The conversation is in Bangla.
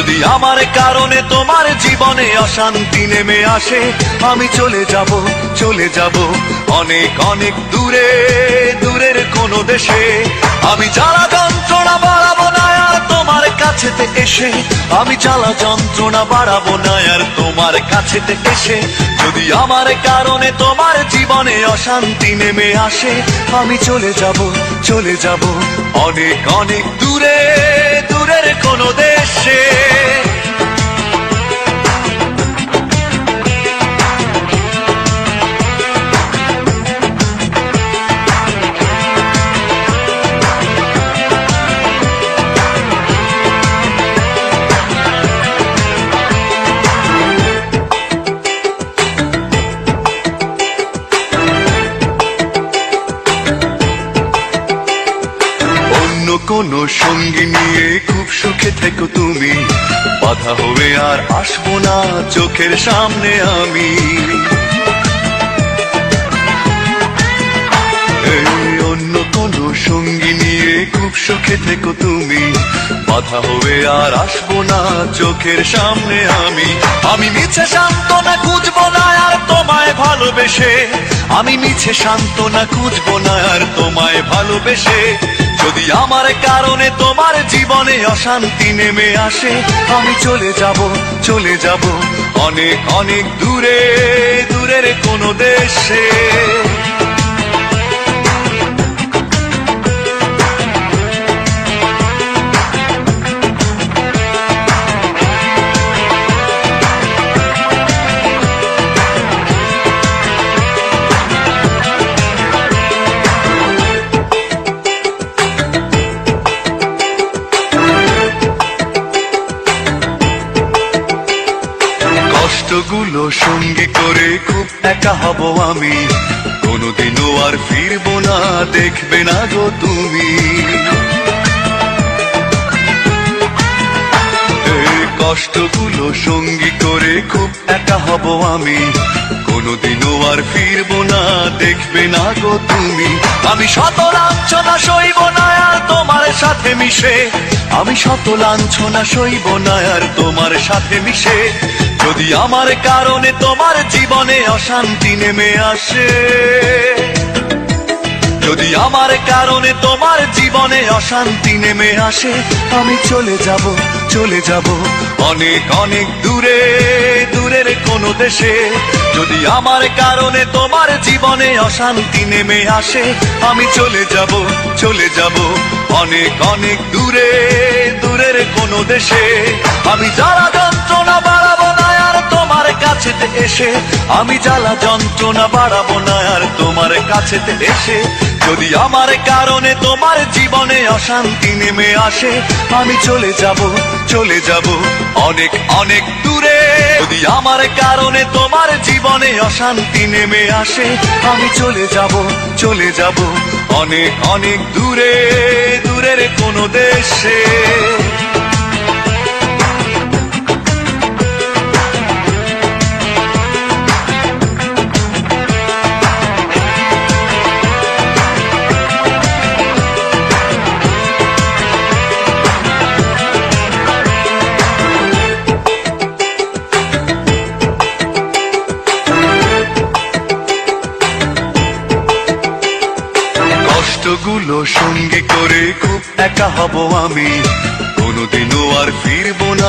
যদি আমার কারণে তোমার জীবনে অশান্তি নেমে আসে, আমি চলে যাব, চলে যাব অনেক অনেক দূরে, দূরের কোন দেশে। আমি জ্বালা যন্ত্রণা বাড়াবো না আর তোমার কাছেতে এসে, আমি জ্বালা যন্ত্রণা বাড়াবো না আর তোমার কাছেতে এসে। যদি আমার কারণে তোমার জীবনে অশান্তি নেমে আসে, আমি চলে যাব, চলে যাব অনেক অনেক দূরে, দূরের কোন দেশে। কোন সঙ্গী নিয়ে খুব সুখে থেকো তুমি, বাধা হবে আর আসবো না চোখের সামনে আমি। অন্য কোন সঙ্গী নিয়ে খুব সুখে থেকো তুমি, বাধা হবে আর আসবো না চোখের সামনে আমি। আমি মিছে সান্ত্বনা খুঁজবো না আর তোমায় ভালোবেসে, আমি মিছে সান্ত্বনা খুঁজবো না আর তোমায় ভালোবেসে। যদি আমার কারণে তোমার জীবনে অশান্তি নেমে আসে, আমি চলে যাব, চলে যাব অনেক অনেক দূরে, দূরের কোন দেশে। কষ্টগুলো সঙ্গী করে খুব একা হব আমি, কোনোদিনও আর ফিরবো না দেখবে না গো তুমি। কষ্টগুলো সঙ্গী করে খুব একা হব আমি, কোনোদিনও আর ফিরবো না দেখবে না গো তুমি। আমি শত লাঞ্ছনা সইব না আর তোমার সাথে মিশে, আমি শত লাঞ্ছনা সইব না আর তোমার সাথে মিশে। যদি আমার কারণে তোমার জীবনে অশান্তি নেমে আসে, যদি আমার কারণে তোমার জীবনে অশান্তি নেমে আসে, আমি চলে যাব, চলে যাব অনেক অনেক দূরে, দূরের কোন দেশে। যদি আমার কারণে তোমার জীবনে অশান্তি নেমে আসে, আমি চলে যাব, চলে যাব অনেক অনেক দূরে, দূরের কোন দেশে। আমি জ্বালা যন্ত্রণা বাড়াবো না আর তোমার কাছেতে এসে, আমি জ্বালা যন্ত্রণা বাড়াবো না আর তোমার কাছেতে এসে। যদি আমার কারণে তোমার জীবনে অশান্তি নেমে আসে, আমি চলে যাব, চলে যাব অনেক অনেক দূরে। যদি আমার কারণে তোমার জীবনে অশান্তি নেমে আসে, আমি চলে যাব, চলে যাব অনেক অনেক দূরে, দূরের কোন দেশে। কষ্টগুলো সঙ্গী করে খুব একা হব আমি, কোনোদিনও আর ফিরবো না।